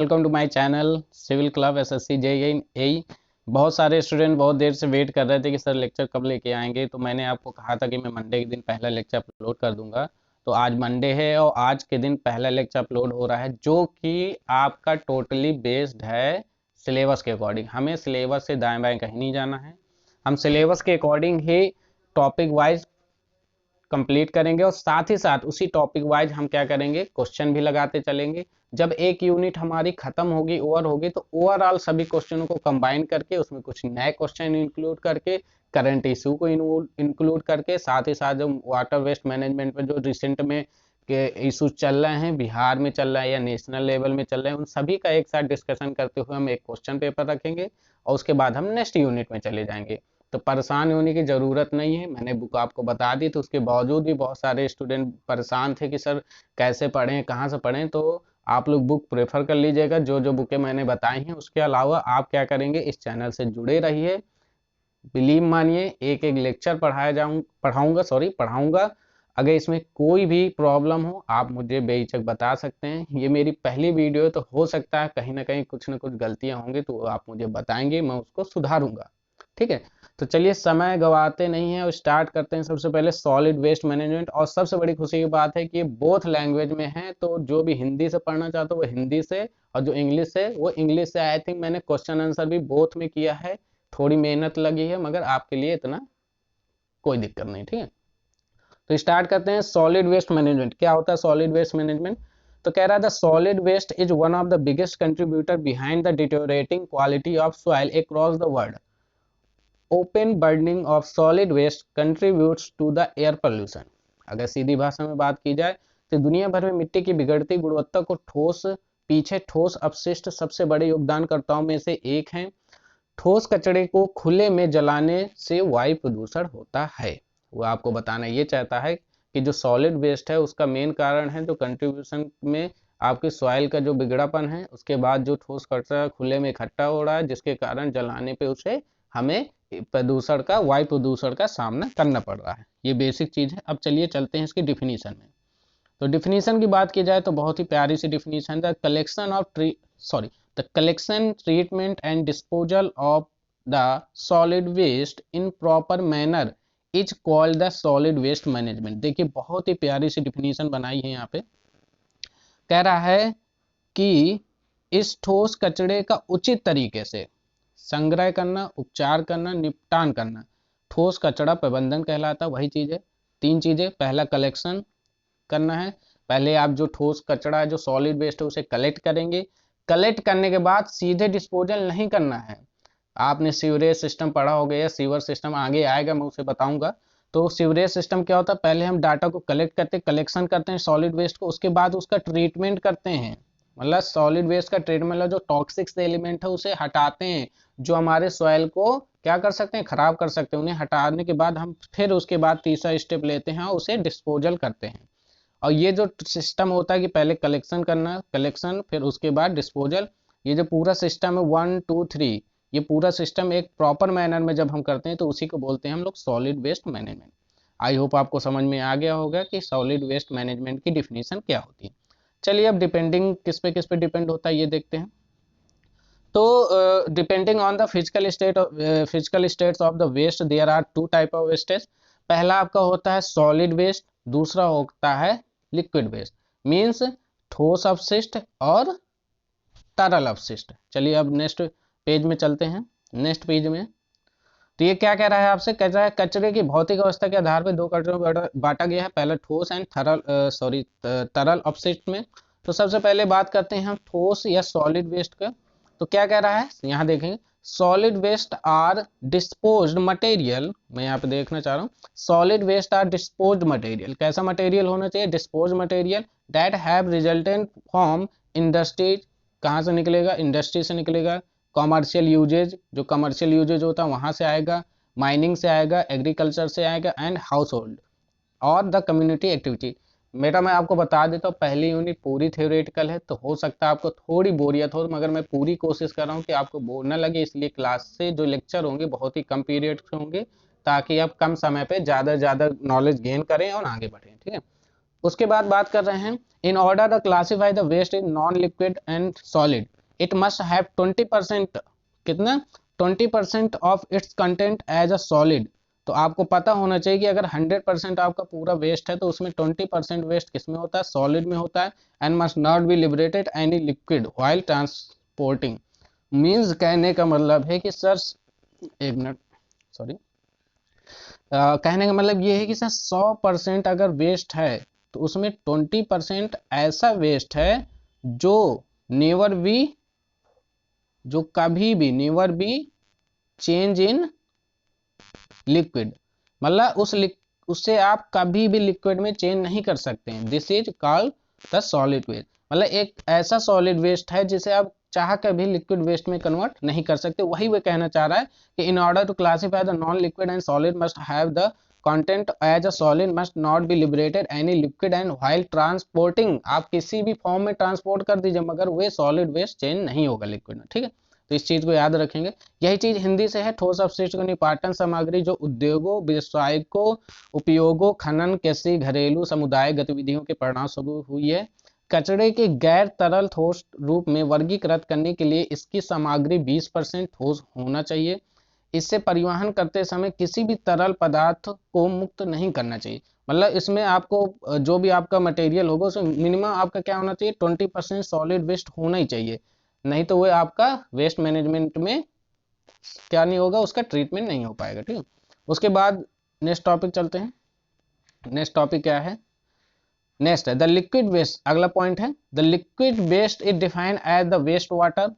Welcome to my channel civil club SSC JEE. बहुत सारे student बहुत देर से वेट कर रहे थे कि सर लेक्चर कब लेके आएंगे, तो मैंने आपको कहा था कि मैं मंडे के दिन पहला लेक्चर अपलोड कर दूंगा। तो आज मंडे है और आज के दिन पहला लेक्चर अपलोड हो रहा है, जो कि आपका टोटली बेस्ड है सिलेबस के अकॉर्डिंग। हमें सिलेबस से दाएं बाएं कहीं नहीं जाना है, हम सिलेबस के अकॉर्डिंग ही टॉपिक वाइज कंप्लीट करेंगे और साथ ही साथ उसी टॉपिक वाइज हम क्या करेंगे, क्वेश्चन भी लगाते चलेंगे। जब एक यूनिट हमारी खत्म होगी, ओवर होगी, तो ओवरऑल सभी क्वेश्चनों को कंबाइन करके उसमें कुछ नए क्वेश्चन इंक्लूड करके, करंट इशू को इंक्लूड करके, साथ ही साथ जो वाटर वेस्ट मैनेजमेंट में जो रिसेंट में के इशूज चल रहे हैं, बिहार में चल रहा है या नेशनल लेवल में चल रहे हैं, उन सभी का एक साथ डिस्कशन करते हुए हम एक क्वेश्चन पेपर रखेंगे और उसके बाद हम नेक्स्ट यूनिट में चले जाएंगे। तो परेशान होने की ज़रूरत नहीं है, मैंने बुक आपको बता दी। तो उसके बावजूद भी बहुत सारे स्टूडेंट परेशान थे कि सर कैसे पढ़ें, कहाँ से पढ़ें। तो आप लोग बुक प्रेफर कर लीजिएगा, जो जो बुकें मैंने बताई हैं। उसके अलावा आप क्या करेंगे, इस चैनल से जुड़े रहिए। बिलीव मानिए, एक एक लेक्चर पढ़ाऊंगा। अगर इसमें कोई भी प्रॉब्लम हो आप मुझे बेहिचक बता सकते हैं। ये मेरी पहली वीडियो है, तो हो सकता है कहीं ना कहीं कुछ ना कुछ गलतियां होंगी, तो आप मुझे बताएंगे, मैं उसको सुधारूंगा। ठीक है, तो चलिए समय गवाते नहीं है और स्टार्ट करते हैं। सबसे पहले सॉलिड वेस्ट मैनेजमेंट, और सबसे बड़ी खुशी की बात है कि ये बोथ लैंग्वेज में है। तो जो भी हिंदी से पढ़ना चाहते हो वो हिंदी से, और जो इंग्लिश से वो इंग्लिश से। आई थिंक मैंने क्वेश्चन आंसर भी बोथ में किया है, थोड़ी मेहनत लगी है, मगर आपके लिए इतना कोई दिक्कत नहीं। ठीक है, तो स्टार्ट करते हैं। सॉलिड वेस्ट मैनेजमेंट क्या होता है? सॉलिड वेस्ट मैनेजमेंट तो कह रहा है, the solid waste is one of the biggest contributor behind the deteriorating quality of soil across the world. Open burning of solid waste contributes to the air pollution. अगर सीधी भाषा में बात की जाए तो दुनिया भर में मिट्टी की बिगड़ती गुणवत्ता को ठोस अपशिष्ट सबसे बड़े योगदानकर्ताओं में से एक हैं। ठोस कचरे को खुले में जलाने से वायु प्रदूषण होता है। वो आपको बताना ये चाहता है कि जो सॉलिड वेस्ट है उसका मेन कारण है जो कंट्रीब्यूशन में आपके सॉइल का जो बिगड़ापन है, उसके बाद जो ठोस कचरा खुले में इकट्ठा हो रहा है, जिसके कारण जलाने पे उसे हमें वायु प्रदूषण का सामना करना पड़ रहा है। ये बेसिक चीज है। अब चलिए चलते हैं इसकी डिफिनीशन में। तो डिफिनीशन की बात की जाए तो बहुत ही प्यारी सी definition, the collection treatment and disposal of the solid waste in proper manner is called the solid waste management. देखिए बहुत ही प्यारी सी डिफिनीशन बनाई है यहाँ पे। कह रहा है कि इस ठोस कचरे का उचित तरीके से संग्रह करना, उपचार करना, निपटान करना ठोस कचरा प्रबंधन कहलाता। वही चीज है, तीन चीजें। पहला कलेक्शन करना है, पहले आप जो ठोस कचरा है जो सॉलिड वेस्ट है उसे कलेक्ट करेंगे। कलेक्ट करने के बाद सीधे डिस्पोजल नहीं करना है। आपने सीवरेज सिस्टम पढ़ा होगा या सीवर सिस्टम आगे आएगा, मैं उसे बताऊंगा। तो सीवरेज सिस्टम क्या होता है, पहले हम डाटा को कलेक्शन करते हैं सॉलिड वेस्ट को, उसके बाद उसका ट्रीटमेंट करते हैं। मतलब सॉलिड वेस्ट का ट्रीटमेंट, मतलब जो टॉक्सिक एलिमेंट है उसे हटाते हैं, जो हमारे सॉइल को क्या कर सकते हैं, खराब कर सकते हैं। उन्हें हटाने के बाद हम फिर उसके बाद तीसरा स्टेप लेते हैं और उसे डिस्पोजल करते हैं। और ये जो सिस्टम होता है कि पहले कलेक्शन फिर उसके बाद डिस्पोजल, ये जो पूरा सिस्टम है 1 2 3, ये पूरा सिस्टम एक प्रॉपर मैनर में जब हम करते हैं तो उसी को बोलते हैं हम लोग solid waste management. I hope आपको समझ में आ गया होगा कि सॉलिड वेस्ट मैनेजमेंट की डिफिनीशन क्या होती है। चलिए अब डिपेंडिंग किस पे डिपेंड होता है ये देखते हैं। तो depending on the physical states of the waste there are two type of wastage. पहला आपका होता है सॉलिड वेस्ट, दूसरा होता है लिक्विड वेस्ट, मींस ठोस अपशिष्ट और तरल अपशिष्ट। चलिए अब नेक्स्ट पेज में चलते हैं। नेक्स्ट पेज में तो ये क्या कह रहा है आपसे, कह रहा है कचरे की भौतिक अवस्था के आधार पर दो कचरों में बांटा गया है, पहला ठोस एंड तरल अपशिष्ट में। तो सबसे पहले बात करते हैं हम ठोस या सॉलिड वेस्ट का। तो क्या कह रहा है, यहाँ देखेंगे solid waste are disposed material. मैं यहाँ पे देखना चाह रहा हूँ, solid waste are disposed material. कैसा मटेरियल होना चाहिए, disposed material that have resultant from industries. कहाँ से निकलेगा, इंडस्ट्री से निकलेगा। कॉमर्शियल यूजेज, जो कमर्शियल यूजेज होता है वहां से आएगा। माइनिंग से आएगा, एग्रीकल्चर से आएगा, एंड हाउस होल्ड और द कम्युनिटी एक्टिविटी। बेटा मैं आपको बता देता हूँ, पहली यूनिट पूरी थ्योरेटिकल है, तो हो सकता है आपको थोड़ी बोरियत हो, मगर मैं पूरी कोशिश कर रहा हूँ कि आपको बोर न लगे। इसलिए क्लास से जो लेक्चर होंगे बहुत ही कम पीरियड के होंगे, ताकि आप कम समय पे ज़्यादा से ज़्यादा नॉलेज गेन करें और आगे बढ़ें। ठीक है, उसके बाद बात कर रहे हैं in order to classify the waste in non-liquid and solid, it must have 20% कितना 20% of its content as a solid। तो आपको पता होना चाहिए कि अगर 100% आपका पूरा वेस्ट है तो उसमें 20% वेस्ट किस में होता है, सॉलिड में होता है। And must not be liberated any liquid while transporting. Means कहने का मतलब है कि सर, एक मिनट, सॉरी, कहने का मतलब ये है कि सर 100% अगर वेस्ट है तो उसमें 20% ऐसा वेस्ट है जो नेवर बी, जो कभी भी never be change in liquid, मतलब उससे आप कभी भी लिक्विड में चेंज नहीं कर सकते हैं। This is called the solid waste. मतलब एक ऐसा सॉलिड वेस्ट है जिसे आप चाह कभी लिक्विड वेस्ट में कन्वर्ट नहीं कर सकते। वही वो कहना चाह रहा है कि in order to classify the non liquid and solid must have the content as a solid must not be liberated any liquid and while transporting. आप किसी भी फॉर्म में ट्रांसपोर्ट कर दीजिए मगर वे सॉलिड वेस्ट चेंज नहीं होगा लिक्विड में, ठीक है। तो इस चीज को याद रखेंगे। यही चीज हिंदी से है। ठोस अपशिष्ट को निपाटन सामग्री जो उद्योगों, व्यावसायिकों, उपयोगों, खनन, कृषि, घरेलू, समुदाय गतिविधियों के परिणाम स्वरूप हुई है। कचरे के गैर तरल ठोस रूप में वर्गीकृत करने के लिए इसकी सामग्री 20% ठोस होना चाहिए। इससे परिवहन करते समय किसी भी तरल पदार्थ को मुक्त नहीं करना चाहिए। मतलब इसमें आपको जो भी आपका मटेरियल होगा उसमें मिनिमम आपका क्या होना चाहिए, 20% सॉलिड वेस्ट होना ही चाहिए। नहीं तो वो आपका वेस्ट मैनेजमेंट में क्या नहीं होगा, उसका ट्रीटमेंट नहीं हो पाएगा, ठीक है। उसके बाद नेक्स्ट टॉपिक चलते हैं। नेक्स्ट टॉपिक क्या है, नेक्स्ट है द लिक्विड वेस्ट। अगला पॉइंट है the liquid waste is defined as the waste water.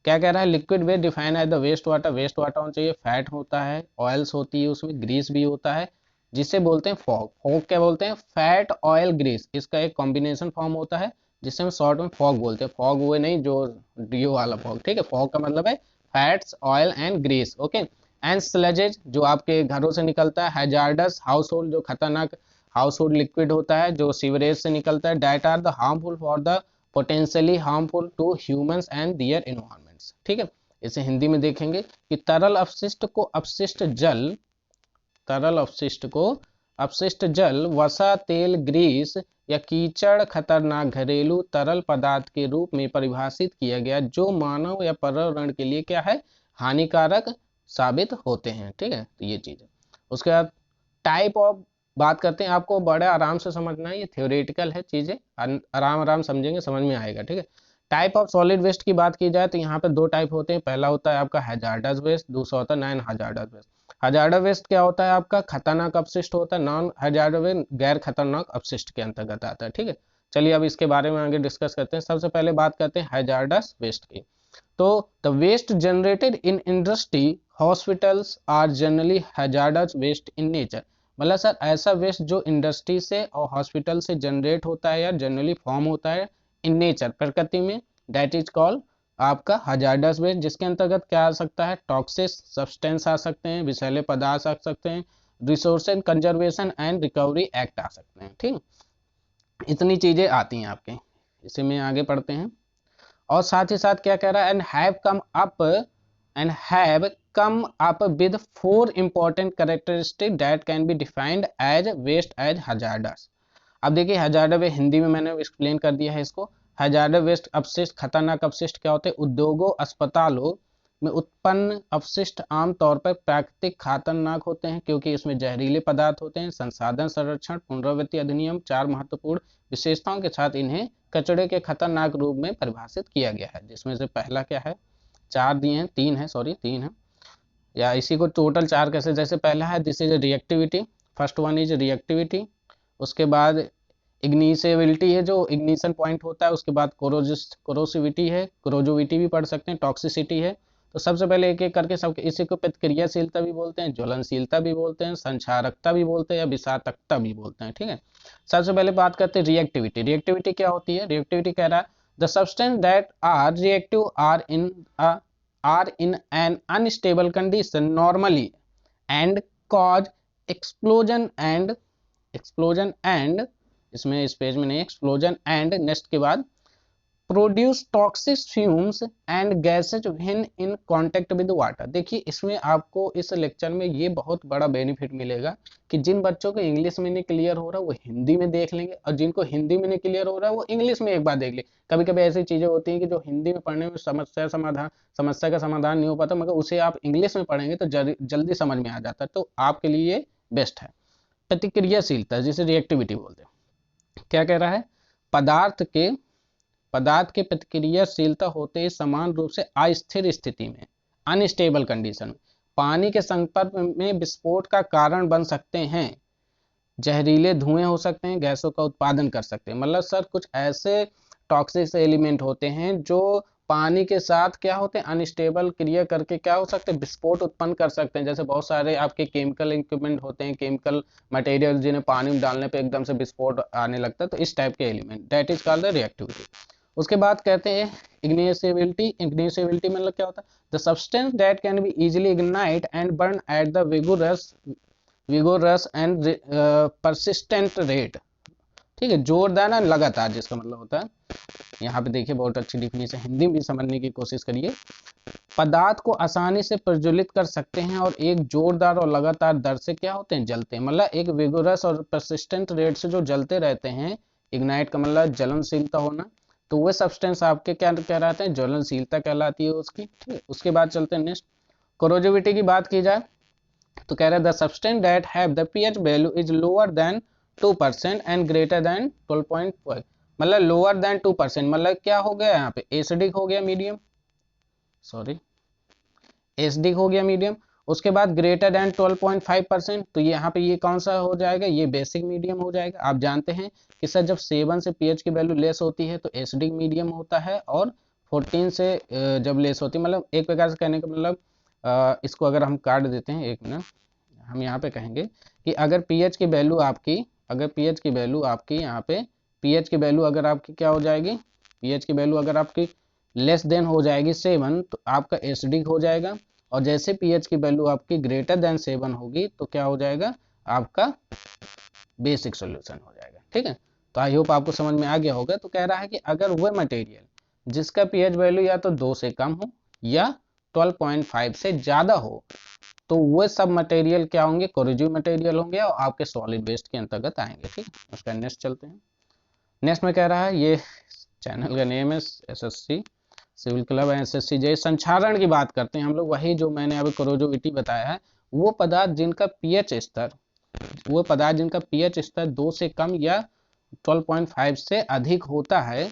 क्या कह रहा है, liquid waste define as the waste water. Waste water होना चाहिए, फैट होता है, ऑयल्स होती है, उसमें ग्रीस भी होता है, जिसे बोलते हैं फॉग। फॉग क्या बोलते हैं, फैट ऑयल ग्रीस, इसका एक कॉम्बिनेशन फॉर्म होता है जिसे हम शॉर्ट में फॉग बोलते हैं। फॉग वो नहीं जो डीओ वाला फॉग, ठीक है। फॉग का मतलब है fats, oil and grease, okay. And sludges जो आपके घरों से निकलता है। हैजार्डस हाउस होल्ड जो खतरनाक हाउस होल्ड लिक्विड होता है जो सीवरेज से निकलता है। That are the harmful for the potentially harmful to humans and their environments, ठीक है। इसे हिंदी में देखेंगे कि तरल अपशिष्ट को अपशिष्ट जल, तरल अपशिष्ट को अपशिष्ट जल, वसा, तेल, ग्रीस या कीचड़ खतरनाक घरेलू तरल पदार्थ के रूप में परिभाषित किया गया जो मानव या पर्यावरण के लिए क्या है, हानिकारक साबित होते हैं, ठीक है। तो ये चीज है। उसके बाद टाइप ऑफ बात करते हैं। आपको बड़े आराम से समझना है, ये थ्योरेटिकल है, चीजें आराम आराम समझेंगे, समझ में आएगा, ठीक है। टाइप ऑफ सॉलिड वेस्ट की बात की जाए तो यहाँ पे दो टाइप होते हैं। पहला होता है आपका हैजार्डस वेस्ट, दूसरा होता है non hazardous waste. Hazardous waste क्या होता है, आपका खतरनाक अपशिष्ट होता है। नॉन हैजार्डस वेस्ट गैर खतरनाक अपशिष्ट के अंतर्गत आता है, ठीक है। चलिए अब इसके बारे में आगे डिस्कस करते हैं। सबसे पहले बात करते हैं हैजार्डस वेस्ट की। तो the waste generated in industry hospitals are generally hazardous waste in nature. मतलब सर ऐसा वेस्ट जो इंडस्ट्री से और हॉस्पिटल से जनरेट होता है या जनरली फॉर्म होता है इन नेचर, प्रकृति में, दैट इज कॉल्ड आपका हैजार्डस वेस्ट। जिसके अंतर्गत क्या आ सकता है, टॉक्सिक सब्सटेंस आ सकते हैं, विषैले पदार्थ आ सकते हैं, resources conservation and recovery act आ सकते हैं, ठीक। इतनी चीजें आती हैं आपके। इसी में आगे पढ़ते हैं। और साथ ही साथ क्या कह रहा है, and have come up with 4 important characteristic that can be defined as waste as hazardous. अब देखिए हैजार्डस वेस्ट हिंदी में मैंने एक्सप्लेन कर दिया है इसको। हैजार्डस वेस्ट अपशिष्ट, खतरनाक अपशिष्ट क्या होते हैं, उद्योगों, अस्पतालों में उत्पन्न अपशिष्ट आमतौर पर प्राकृतिक खतरनाक होते हैं क्योंकि इसमें जहरीले पदार्थ होते हैं। संसाधन संरक्षण पुनरावृत्ति अधिनियम 4 महत्वपूर्ण विशेषताओं के साथ इन्हें कचरे के खतरनाक रूप में परिभाषित किया गया है, जिसमें से पहला क्या है, 4 दिए हैं, 3 है, सॉरी 3 है, या इसी को टोटल 4 कैसे, जैसे पहला है this is reactivity, first one is reactivity. उसके बाद इग्निशियबिलिटी है जो इग्निशन पॉइंट होता है। उसके बाद कोरोसिविटी है, कोरोजोविटी भी पढ़ सकते हैं, टॉक्सिसिटी है। तो सबसे पहले एक एक करके सब, इसी को प्रतिक्रियाशीलता भी बोलते हैं, ज्वलनशीलता भी बोलते हैं, संक्षारकता भी बोलते हैं या विषाक्तता भी बोलते हैं, ठीक है। सबसे पहले बात करते हैं रिएक्टिविटी। रिएक्टिविटी क्या होती है, रिएक्टिविटी कह रहा है the substance that are reactive are in an unstable condition normally and cause explosion and, इसमें इस पेज में नहीं, एक्सप्लोजन एंड, नेक्स्ट के बाद produce toxic fumes and gases when in contact with water. देखिए इसमें आपको इस लेक्चर में ये बहुत बड़ा बेनिफिट मिलेगा कि जिन बच्चों को इंग्लिश में नहीं क्लियर हो रहा वो हिंदी में देख लेंगे, और जिनको हिंदी में नहीं क्लियर हो रहा वो इंग्लिश में एक बार देख ले। कभी कभी ऐसी चीजें होती हैं कि जो हिंदी में पढ़ने में समस्या का समाधान नहीं हो पाता, मगर उसे आप इंग्लिश में पढ़ेंगे तो जल्दी समझ में आ जाता है, तो आपके लिए बेस्ट है। प्रतिक्रियाशीलता जिसे रिएक्टिविटी बोलते हैं, क्या कह रहा है, पदार्थ के प्रतिक्रियाशीलता होते ही समान रूप से अस्थिर स्थिति में, अनस्टेबल कंडीशन में पानी के संपर्क में विस्फोट का कारण बन सकते हैं, जहरीले धुएं हो सकते हैं, गैसों का उत्पादन कर सकते हैं। मतलब सर कुछ ऐसे टॉक्सिक एलिमेंट होते हैं जो पानी के साथ क्या होते हैं, अनस्टेबल क्रिया करके क्या हो सकते हैं, विस्फोट उत्पन्न कर सकते हैं। जैसे बहुत सारे आपके केमिकल इक्विपमेंट होते हैं, केमिकल मटेरियल जिन्हें पानी में डालने पे एकदम से विस्फोट आने लगता है, तो इस टाइप के element that is called the reactivity. उसके बाद कहते हैं इग्निशियबिलिटी। इग्निशियबिलिटी मतलब क्या होता है, the substance that can be easily ignite and burn at the vigorous and persistent rate. ठीक है, जोरदार और लगातार जिसका मतलब होता है, यहाँ पे देखिए बहुत अच्छी डिफिनेशन, हिंदी में समझने की कोशिश करिए। पदार्थ को आसानी से प्रज्वलित कर सकते हैं और एक जोरदार और लगातार दर से क्या होते हैं, जलते हैं। मतलब एक विगोरस और परसिस्टेंट रेट से जो जलते रहते हैं, इग्नाइट का मतलब जलनशीलता होना, तो वह सब्सटेंस आपके क्या कहलाते हैं, ज्वलनशीलता कहलाती है उसकी। ठीक है, उसके बाद चलते हैं नेक्स्ट, कोरोजिविटी की बात की जाए तो कह रहा है the substance that have the pH value is lower than 2% and greater than 12.5। मतलब लोअर देन 2% मतलब क्या हो गया यहाँ पे, एसिडिक हो गया, मीडियम, सॉरी एसिडिक हो गया मीडियम। उसके बाद ग्रेटर देन 12.5%, तो यहाँ पे ये कौन सा हो जाएगा, ये बेसिक मीडियम हो जाएगा। आप जानते हैं कि सर जब 7 से पीएच की वैल्यू लेस होती है तो एसिडिक मीडियम होता है, और 14 से जब लेस होती है, मतलब एक प्रकार से कहने का मतलब इसको अगर हम काट देते हैं, एक मिनट, हम यहाँ पे कहेंगे कि अगर पीएच की वैल्यू आपकी, अगर पीएच की वैल्यू आपकी यहाँ पे, पीएच की वैल्यू अगर आपकी क्या हो जाएगी, पीएच की वैल्यू अगर आपकी लेस देन हो जाएगी 7, तो आपका एसिडिक हो जाएगा। और जैसे पीएच की वैल्यू आपकी ग्रेटर देन 7 होगी तो क्या हो जाएगा, आपका बेसिक सॉल्यूशन हो जाएगा। ठीक है, तो आई होप आपको समझ में आ गया होगा। तो कह रहा है कि अगर वह मटेरियल जिसका पीएच वैल्यू या तो 2 से कम हो या 12.5 से ज्यादा हो, तो वो सब मटेरियल क्या होंगे, कोरोजिव मटेरियल होंगे और आपके सॉलिड वेस्ट के अंतर्गत आएंगे। ठीक, उसका नेक्स्ट चलते हैं। नेक्स्ट में कह रहा है, ये चैनल का नेम है एसएससी सिविल क्लब एसएससी जे। संक्षारण की बात करते हैं हम लोग, वही जो मैंने अभी कोरोजिविटी बताया है, वो पदार्थ जिनका पीएच स्तर, वो पदार्थ जिनका पीएच स्तर 2 से कम या 12.5 से अधिक होता है,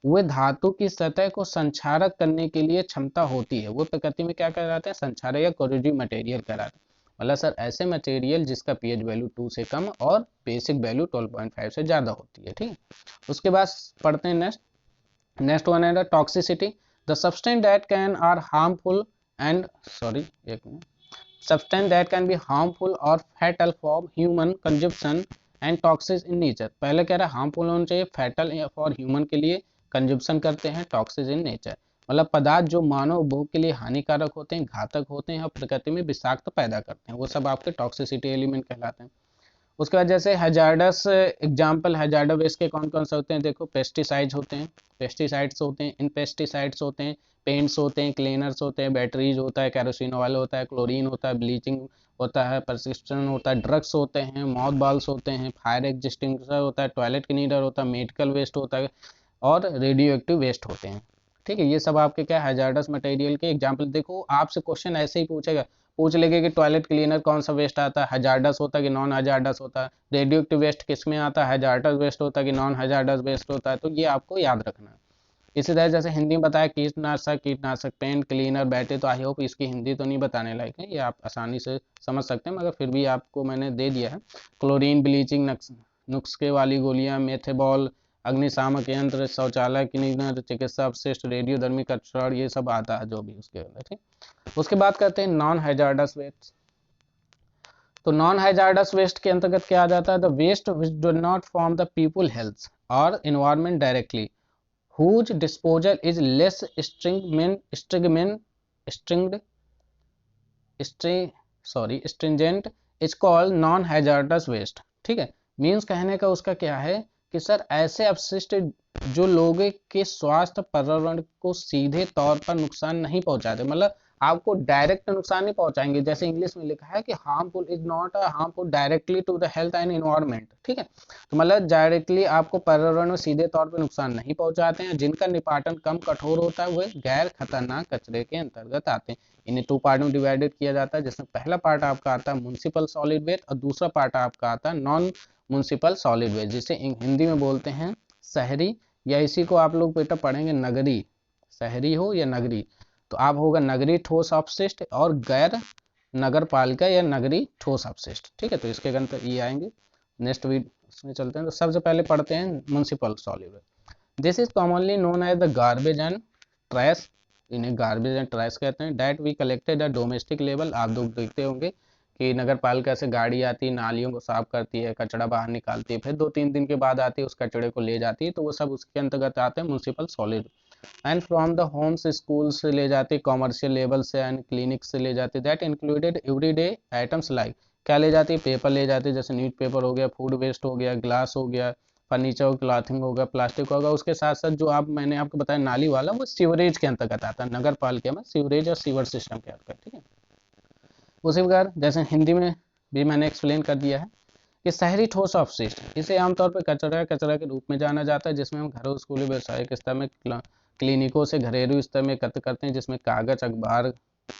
वे धातु की सतह को संक्षारक करने के लिए क्षमता होती है। वो प्रकृति में क्या कहलाते हैं, संक्षारक या कोरोजिव मटेरियल कहलाते हैं। मतलब सर ऐसे मटेरियल जिसका पीएच वैल्यू 2 से कम और बेसिक वैल्यू 12.5 से ज़्यादा होती है। ठीक, उसके बाद पढ़ते हैं नेक्स्ट वन है toxicity. The substance that can are harmful and एक मिनट, substance that can be harmful और fatal for human consumption and toxic in nature. पहले कह रहा है हार्मफुल होना चाहिए, फैटल फॉर ह्यूमन के लिए, कंजप्शन करते हैं, टॉक्सिक इन नेचर मतलब पदार्थ जो मानव उपभोग के लिए हानिकारक होते हैं, घातक होते हैं और प्रकृति में विषाक्त पैदा करते हैं, वो सब आपके टॉक्सिसिटी एलिमेंट कहलाते हैं। उसके बाद जैसे हैजार्डस एग्जाम्पल, हैजार्डस वेस्ट के कौन कौन से होते हैं, देखो पेस्टिसाइड्स होते हैं, पेस्टिसाइड्स होते हैं, इनपेस्टिसाइड्स होते हैं, पेंट्स होते हैं, क्लीनर्स होते हैं, बैटरीज होता है, कैरोसिन ऑयल होता है, क्लोरीन होता है, ब्लीचिंग होता है, परसिस्टेंट होता है, ड्रग्स होते हैं, माउथ बाल्स होते हैं, फायर एक्सटिंग्विशर होता है, टॉयलेट क्लीनर होता है, मेडिकल वेस्ट होता है और रेडियो एक्टिव वेस्ट होते हैं। ठीक है, ये सब आपके क्या हैजार्डस मटेरियल के एग्जाम्पल। देखो आपसे क्वेश्चन ऐसे ही पूछेगा, पूछ लेंगे कि टॉयलेट क्लीनर कौन सा वेस्ट आता है, हैजार्डस होता है कि नॉन हैजार्डस होता है, रेडियो एक्टिव वेस्ट किस में आता है, हैजार्डस वेस्ट होता है कि नॉन हैजार्डस वेस्ट होता है, तो ये आपको याद रखना है। इसी तरह जैसे हिंदी में बताया कीटनाशक पेंट क्लीनर बैटरी, तो आई होप इसकी हिंदी तो नहीं बताने लायक है, ये आप आसानी से समझ सकते हैं, मगर फिर भी आपको मैंने दे दिया है। क्लोरीन, ब्लीचिंग, नुस्खे वाली गोलियां, मेथेबॉल, अग्निशामक यंत्र, शौचालय क्लीनर, चिकित्सा अवशिष्ट, रेडियोधर्मी कचरा, ये सब आता है जो भी उसके अंदर। ठीक, उसके बाद करते हैं नॉन हैजार्डस वेस्ट। तो नॉन हैजार्डस वेस्ट के अंतर्गत क्या आ जाता है, the waste which do not form the people health और environment directly, whose disposal is less stringent is called non hazardous waste। ठीक है, मीन्स कहने का उसका क्या है कि सर ऐसे अपशिष्ट जो लोगों के स्वास्थ्य पर्यावरण को सीधे तौर पर नुकसान नहीं पहुंचाते, मतलब आपको डायरेक्ट नुकसान नहीं पहुंचाएंगे, जैसे इंग्लिश में लिखा है कि harmful is not harmful directly to the health and environment, ठीक है। तो मतलब डायरेक्टली आपको पर्यावरण में सीधे तौर पर नुकसान नहीं पहुंचाते हैं, जिनका निपाटन कम कठोर होता है, वे गैर खतरनाक कचरे के अंतर्गत आते हैं। इन्हें 2 पार्ट में डिवाइडेड किया जाता है, जिसमें पहला पार्ट आपका आता है म्युनिसिपल सॉलिड वेस्ट और दूसरा पार्ट आपका आता है नॉन म्युनिसिपल सॉलिड वेस्ट, जिसे हिंदी में बोलते हैं शहरी, या इसी को आप लोग बेटा पढ़ेंगे नगरी, शहरी हो या नगरी तो आप होगा नगरी ठोस अपशिष्ट और गैर नगर पालिका या नगरी ठोस अपशिष्ट, ठीक है। तो इसके अंतर ये आएंगे। नेक्स्ट इसमें चलते हैं, तो सबसे पहले पढ़ते हैं municipal solid waste. This is commonly known as the garbage and trash, इन्हें गार्बेज एंड ट्रैश कहते हैं, that we collected at domestic level. आप लोग देखते होंगे कि नगर पालिका से गाड़ी आती है, नालियों को साफ करती है, कचरा बाहर निकालती है, फिर 2-3 दिन के बाद आती है, उस कचड़े को ले जाती है, तो वो सब उसके अंतर्गत आते हैं municipal solid. And from the homes school से ले जाते, कॉमर्शियल लेवल से एंड क्लिनिक से ले जाते, that included everyday items like, क्या ले जाती है, पेपर ले जाते, जैसे न्यूज पेपर हो गया, फूड वेस्ट हो गया, ग्लास हो गया, फर्नीचर क्लॉथिंग होगा, प्लास्टिक होगा। उसके साथ साथ जो आप मैंने आपको बताया नाली वाला, वो सीवरेज के अंतर्गत आता है, नगर पालिका में सीवरेज और सीवर सिस्टम के अंतर्गत, ठीक है। उसी प्रकार जैसे हिंदी में भी मैंने एक्सप्लेन कर दिया है कि शहरी ठोस अपशिष्ट, इसे आमतौर पर कचरा के रूप में जाना जाता है, जिसमें हम घरों, स्कूली, व्यावसायिक स्तर में, क्लिनिकों से घरेलू स्तर में एकत्र करते हैं, जिसमें कागज, अखबार,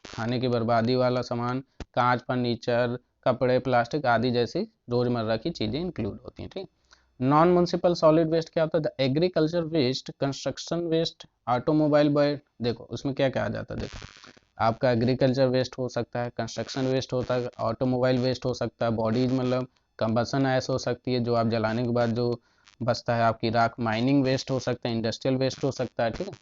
खाने की बर्बादी वाला सामान, कांच, फर्नीचर, कपड़े, प्लास्टिक आदि जैसी रोजमर्रा की चीजें इंक्लूड होती हैं, ठीक। नॉन म्युनिसिपल सॉलिड वेस्ट क्या होता है, the agriculture waste, construction waste, automobile waste. देखो उसमें क्या कहा जाता है, देखो आपका एग्रीकल्चर वेस्ट हो सकता है, कंस्ट्रक्शन वेस्ट होता है, ऑटोमोबाइल वेस्ट हो सकता है, बॉडीज मतलब कंबसन ऐश हो सकती है, जो आप जलाने के बाद जो बचता है आपकी राख, माइनिंग वेस्ट हो सकता है, इंडस्ट्रियल वेस्ट हो सकता है, ठीक है।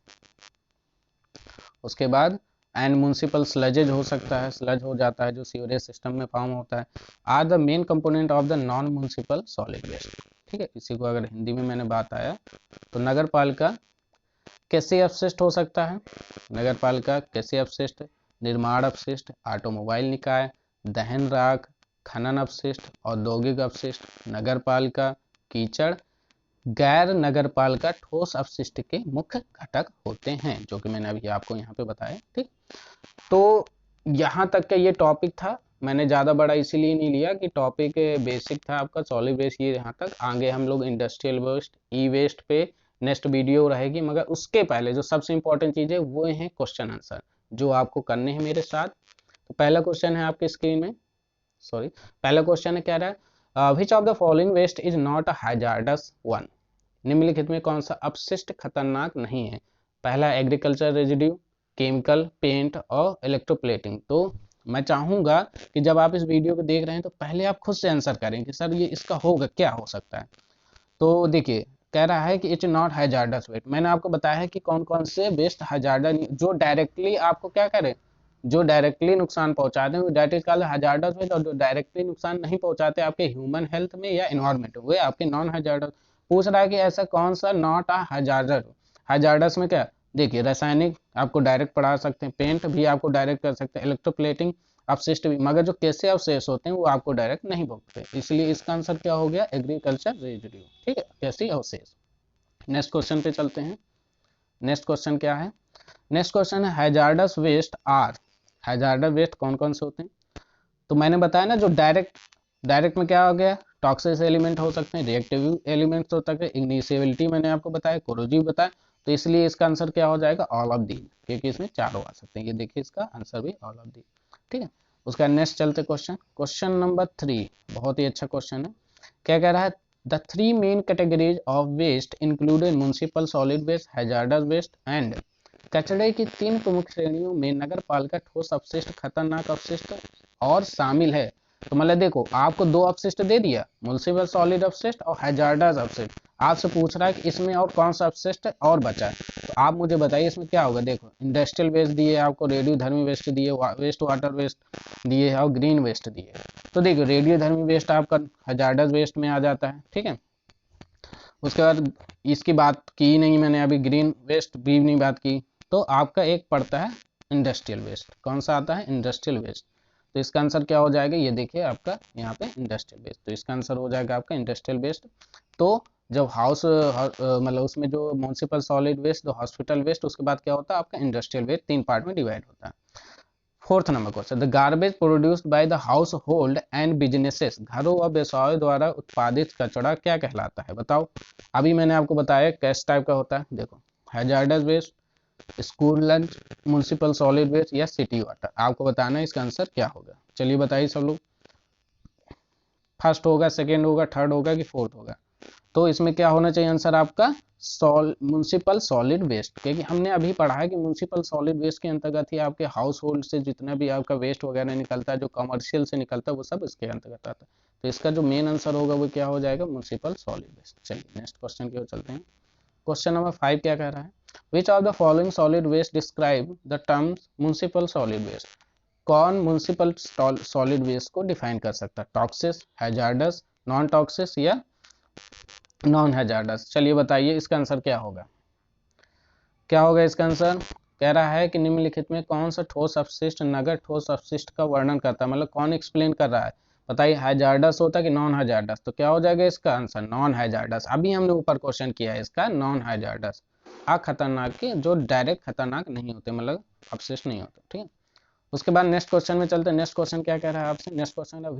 उसके बाद एंड म्युनिसिपल स्लजेज हो सकता है, स्लज हो जाता है जो सीवरेज सिस्टम में फॉर्म होता है, are the main component of the non municipal solid waste, ठीक है। इसी को अगर हिंदी में मैंने बात आया तो नगर पालिका कैसे अपशिष्ट हो सकता है, नगर पालिका कैसे अपशिष्ट, निर्माण अपशिष्ट, ऑटोमोबाइल निकाय, दहन राख, खनन अपशिष्ट, औद्योगिक अपशिष्ट, नगर पालिका कीचड़, गैर नगर पालिका ठोस अपशिष्ट के मुख्य घटक होते हैं, जो कि मैंने अभी आपको यहाँ पे बताया, ठीक। तो यहाँ तक का ये टॉपिक था, मैंने ज़्यादा बड़ा इसीलिए नहीं लिया कि टॉपिक बेसिक था आपका सॉलिड वेस्ट ये यहाँ तक, आगे हम लोग इंडस्ट्रियल वेस्ट, ई वेस्ट पे नेक्स्ट वीडियो रहेगी, मगर उसके पहले जो सबसे इंपॉर्टेंट चीज़ है वो है क्वेश्चन आंसर जो आपको करने हैं मेरे साथ। तो पहला क्वेश्चन है आपके स्क्रीन में, सॉरी पहला क्वेश्चन है क्या रहा है, which of the following waste is not a hazardous one, निम्नलिखित में कौन सा अपशिष्ट खतरनाक नहीं है, पहला एग्रीकल्चर रेजिड्यू, केमिकल, पेंट और इलेक्ट्रोप्लेटिंग। तो मैं चाहूंगा कि जब आप इस वीडियो को देख रहे हैं तो पहले आप खुद से आंसर करें कि सर ये इसका होगा क्या हो सकता है। तो देखिए कह रहा है कि इट्स नॉट हैजार्डस वेस्ट, मैंने आपको बताया है कि कौन कौन से वेस्ट हैजार्डस जो डायरेक्टली आपको क्या करें, जो डायरेक्टली नुकसान पहुंचाते हैं that is called hazardous waste, और जो डायरेक्टली नुकसान नहीं पहुंचाते आपके ह्यूमन हेल्थ में या एनवायरमेंट में, वे आपके नॉन हैजार्डस। पूछ रहा है कि ऐसा कौन सा नॉट अ हैजार्डस, हैजार्डस में क्या, देखिए रासायनिक आपको डायरेक्ट पढ़ा सकते हैं, पेंट भी आपको डायरेक्ट कर सकते हैं, इलेक्ट्रोप्लेटिंग अपशिष्ट भी, मगर जो कैसे अवशेष होते हैं वो आपको डायरेक्ट नहीं भोगते, इसलिए इसका आंसर क्या हो गया, एग्रीकल्चर रेजिड्यू, ठीक है, कैसे अवशेष। नेक्स्ट क्वेश्चन पे चलते हैं। नेक्स्ट क्वेश्चन क्या है, नेक्स्ट क्वेश्चन है hazardous waste are, hazardous waste कौन कौन से होते हैं। तो मैंने बताया ना जो डायरेक्ट, डायरेक्ट में क्या हो गया, टॉक्सिक एलिमेंट हो सकते हैं, रिएक्टिव एलिमेंट्स हो सकते हैं, इग्निशियबिलिटी मैंने आपको बताया, कोरोजिव बताया, तो इसलिए इसका आंसर क्या हो जाएगा, ऑल ऑफ दी, क्योंकि इसमें चारों आ सकते हैं, ये देखिए इसका आंसर भी ऑल ऑफ दी, ठीक है। उसका नेक्स्ट चलते क्वेश्चन, क्वेश्चन नंबर 3 बहुत ही अच्छा क्वेश्चन है, क्या कह रहा है, the 3 main categories of waste included municipal solid waste, hazardous waste and, कचरे की 3 प्रमुख श्रेणियों में नगर पालिका ठोस अपशिष्ट, खतरनाक अपशिष्ट और शामिल है। तो मतलब देखो आपको 2 अपशिष्ट दे दिया, म्युनिसिपल सॉलिड अपशिष्ट और हैजार्डस अपशिष्ट, आपसे पूछ रहा है कि इसमें और कौन सा अपशिष्ट और बचा है, तो आप मुझे बताइए इसमें क्या होगा। देखो इंडस्ट्रियल वेस्ट दिए आपको, रेडियो धर्मी वेस्ट दिए, वेस्ट वाटर वेस्ट दिए और ग्रीन वेस्ट दिए। तो देखो रेडियो धर्मी वेस्ट आपका हैजार्डस वेस्ट में आ जाता है, ठीक है। उसके बाद इसकी बात की नहीं मैंने अभी, ग्रीन वेस्ट भी नहीं बात की, तो आपका एक पड़ता है इंडस्ट्रियल वेस्ट, कौन सा आता है, इंडस्ट्रियल वेस्ट। तो इसका आंसर क्या हो जाएगा, ये देखिए आपका यहाँ पे इंडस्ट्रियल वेस्ट, तो इसका आंसर हो जाएगा आपका इंडस्ट्रियल वेस्ट। तो जब हाउस मतलब उसमें जो म्यूनसिपल सॉलिड वेस्ट, जो हॉस्पिटल वेस्ट, उसके बाद क्या होता है आपका इंडस्ट्रियल वेस्ट, 3 पार्ट में डिवाइड होता है। Fourth number question, the garbage produced by the house hold and businesses, घरों व व्यवसायों द्वारा उत्पादित कचरा क्या कहलाता है, बताओ। अभी मैंने आपको बताया किस टाइप का होता है, देखो, hazardous waste, school lunch, municipal solid waste या सिटी वाटर। आपको बताना है इसका आंसर क्या होगा। चलिए बताइए सब लोग, फर्स्ट होगा, सेकेंड होगा, थर्ड होगा कि फोर्थ होगा। तो इसमें क्या होना चाहिए आंसर आपका, म्यूनसिपल सॉलिड वेस्ट, क्योंकि हमने अभी पढ़ा है कि म्यूनसिपल सॉलिड वेस्ट के अंतर्गत ही आपके हाउस होल्ड से जितना भी आपका वेस्ट वगैरह निकलता है, जो कमर्शियल से निकलता है, वो सब इसके अंतर्गत आता है। तो इसका जो मेन आंसर होगा वो क्या हो जाएगा, म्यूनसिपल सॉलिड वेस्ट। चलिए नेक्स्ट क्वेश्चन की ओर चलते हैं। क्वेश्चन नंबर 5 क्या कह रहा है, which of the following solid waste describe the term municipal solid waste. कौन म्यूनसिपल सॉलिड वेस्ट को डिफाइन कर सकता है, टॉक्सिस, हैजार्डस, नॉन टॉक्सिस या नॉन हैजार्डस। चलिए बताइए इसका आंसर क्या होगा, क्या होगा इसका आंसर। कह रहा है कि निम्नलिखित में कौन सा ठोस अपशिष्ट नगर ठोस अपशिष्ट का वर्णन करता है, मतलब कौन एक्सप्लेन कर रहा है, बताइए, हैजार्डस होता है कि नॉन हैजार्डस। तो क्या हो जाएगा इसका आंसर, नॉन हैजार्डस। अभी हमने ऊपर क्वेश्चन किया है इसका, नॉन हैजार्डस, अखतरनाक के, जो डायरेक्ट खतरनाक नहीं होते, मतलब अपशिष्ट नहीं होते, ठीक है। उसके बाद नेक्स्ट क्वेश्चन में चलते हैं। नेक्स्ट क्वेश्चन क्या कह रहा है आपसे, नेक्स्ट क्वेश्चन है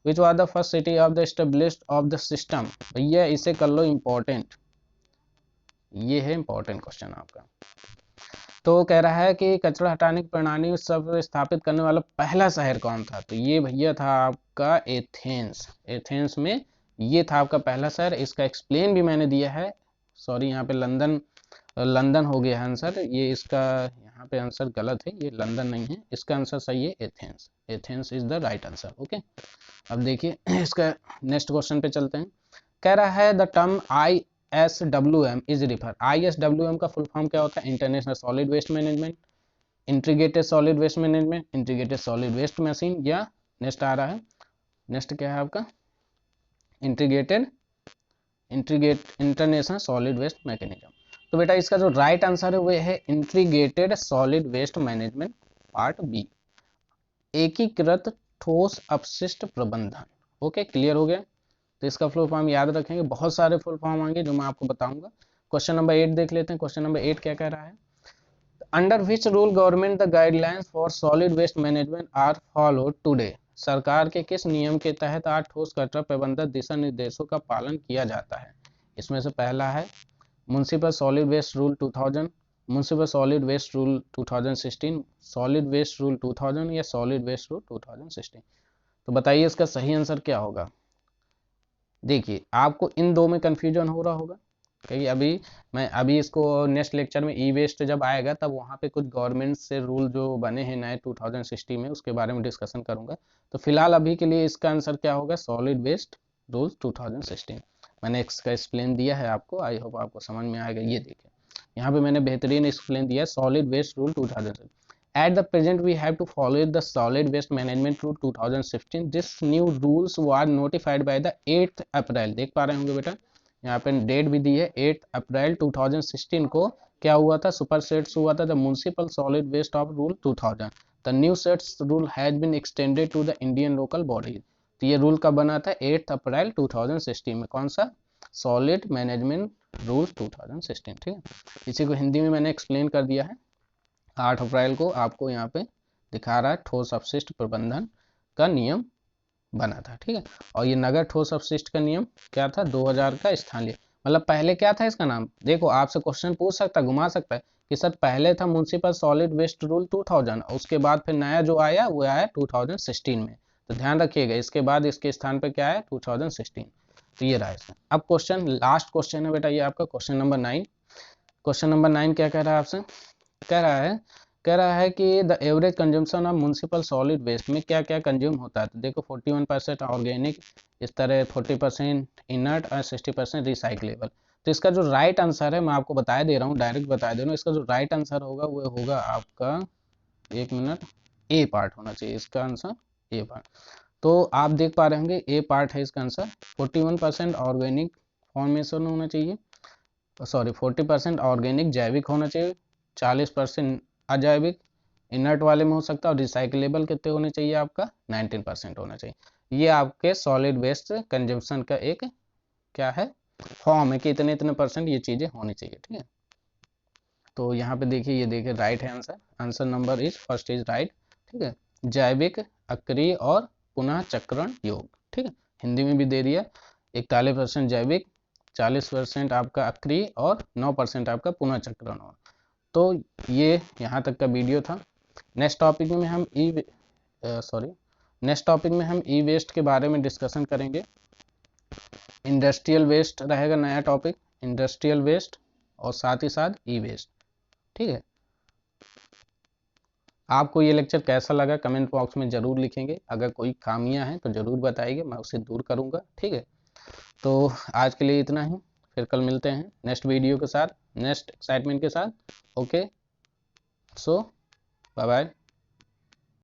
which was the first city of the established of the system. भैया इसे कर लो इंपॉर्टेंट, ये है इंपॉर्टेंट क्वेश्चन आपका। तो कह रहा है कि कचरा हटाने की प्रणाली सब स्थापित करने वाला पहला शहर कौन था, तो ये भैया था आपका एथेंस। एथेंस में ये था आपका पहला शहर। इसका एक्सप्लेन भी मैंने दिया है, सॉरी यहाँ पे लंदन, लंदन हो गया है आंसर, ये इसका यहाँ पे आंसर गलत है, ये लंदन नहीं है, इसका आंसर सही है Athens. Athens is the right answer, okay. अब देखिए इसका नेक्स्ट क्वेश्चन पे चलते हैं। कह रहा है the term ISWM is refer, ISWM का फुल फॉर्म क्या होता है, international solid waste management, integrated solid waste management, integrated solid waste machine, या नेक्स्ट आ रहा है, नेक्स्ट क्या है आपका, integrated international solid waste mechanism. तो बेटा इसका जो राइट आंसर है वो है integrated solid waste management part B, एकीकृत ठोस अपशिष्ट प्रबंधन। ओके, क्लियर हो गया। तो इसका फुल फॉर्म याद रखेंगे, बहुत सारे फुल फॉर्म आएंगे जो मैं आपको बताऊंगा। क्वेश्चन नंबर 8 देख लेते हैं। क्वेश्चन नंबर 8 क्या कह रहा है, under which rule government the guidelines for solid waste management are followed today. सरकार के किस नियम के तहत आज ठोस कचरा प्रबंधन दिशा निर्देशों का पालन किया जाता है। इसमें से पहला है municipal solid waste rule 2000, municipal solid waste rule 2016, solid waste rule 2000 या सॉलिड वेस्ट रूल 2016। तो बताइए इसका सही आंसर क्या होगा। देखिए आपको इन दो में कंफ्यूजन हो रहा होगा, क्योंकि अभी इसको नेक्स्ट लेक्चर में ई वेस्ट जब आएगा तब वहाँ पे कुछ गवर्नमेंट से रूल जो बने हैं नए 2016 में, उसके बारे में डिस्कशन करूंगा। तो फिलहाल अभी के लिए इसका आंसर क्या होगा, सॉलिड वेस्ट रूल 2016। मैंने इसका एक्सप्लेन दिया है आपको, आई होप आपको समझ में आएगा। ये देखिए यहाँ पे मैंने बेहतरीन एक्सप्लेन दिया है, solid waste rule 2016। At the present, we have to follow the Solid Waste Management Rule 2016. This new rules were notified by the 8th April. देख पा रहे होंगे बेटा, यहाँ पे डेट भी दी है, 8 अप्रैल 2016 को क्या हुआ था, सुपर सेट्स हुआ था, the municipal solid waste of rule 2000। The new sets rule has been extended to the Indian local body. तो ये रूल कब बना था, 8 अप्रैल 2016 में, कौन सा, सॉलिड मैनेजमेंट रूल 2016, ठीक है। इसी को हिंदी में मैंने एक्सप्लेन कर दिया है। 8 अप्रैल को आपको यहाँ पे दिखा रहा है ठोस अपशिष्ट प्रबंधन का नियम बना था, ठीक है। और ये नगर ठोस अपशिष्ट का नियम क्या था, 2000 का स्थानीय, मतलब पहले क्या था इसका नाम, देखो आपसे क्वेश्चन पूछ सकता है, घुमा सकता है कि सर पहले था म्युनिसिपल सॉलिड वेस्ट रूल 2000, उसके बाद फिर नया जो आया वो आया 2016 में। तो ध्यान रखिएगा, इसके बाद इसके स्थान पे क्या है, 2016। तो ये रहा इसमें। अब क्वेश्चन, लास्ट क्वेश्चन है बेटा ये आपका, क्वेश्चन नंबर 9। क्वेश्चन नंबर 9 क्या कह रहा है आपसे, कह रहा है कि the average consumption of municipal solid waste में क्या क्या कंज्यूम होता है। तो देखो 41% ऑर्गेनिक, इस तरह 40% इनर्ट और 60% रिसाइकलेबल। तो इसका जो राइट आंसर है मैं आपको बता दे रहा हूँ, डायरेक्ट बता दे रहा हूँ, इसका जो राइट आंसर होगा वो होगा आपका, एक मिनट, ए पार्ट होना चाहिए इसका आंसर, ए पार्ट। तो आप देख पा रहे होंगे ए पार्ट है इसका आंसर। 41% ऑर्गेनिक फॉर्मेशन होना चाहिए, सॉरी 40% ऑर्गेनिक जैविक होना चाहिए, 40% अजैविक इनर्ट वाले में हो सकता है, और रिसाइकलेबल कितने होने चाहिए आपका, 19% होना चाहिए। ये आपके सॉलिड वेस्ट कंजम्पशन का एक क्या है, फॉर्म है कि इतने इतने % ये चीज़ें होनी चाहिए, ठीक है। तो यहाँ पे देखिए, ये देखिए राइट है answer, answer number is first is right, ठीक है। जैविक, अक्रिय और पुनः चक्रण योग, ठीक है। हिंदी में भी दे दिया, 41% जैविक, 40% आपका अक्रिय और 9% आपका पुनः चक्रण और। तो ये यहाँ तक का वीडियो था। नेक्स्ट टॉपिक में हम नेक्स्ट टॉपिक में हम ई वेस्ट के बारे में डिस्कशन करेंगे। इंडस्ट्रियल वेस्ट रहेगा नया टॉपिक, इंडस्ट्रियल वेस्ट और साथ ही साथ ई वेस्ट, ठीक है। आपको ये लेक्चर कैसा लगा कमेंट बॉक्स में ज़रूर लिखेंगे, अगर कोई खामियां हैं तो ज़रूर बताइए, मैं उसे दूर करूँगा, ठीक है। तो आज के लिए इतना ही, फिर कल मिलते हैं नेक्स्ट वीडियो के साथ, नेक्स्ट एक्साइटमेंट के साथ। ओके, सो बाय बाय।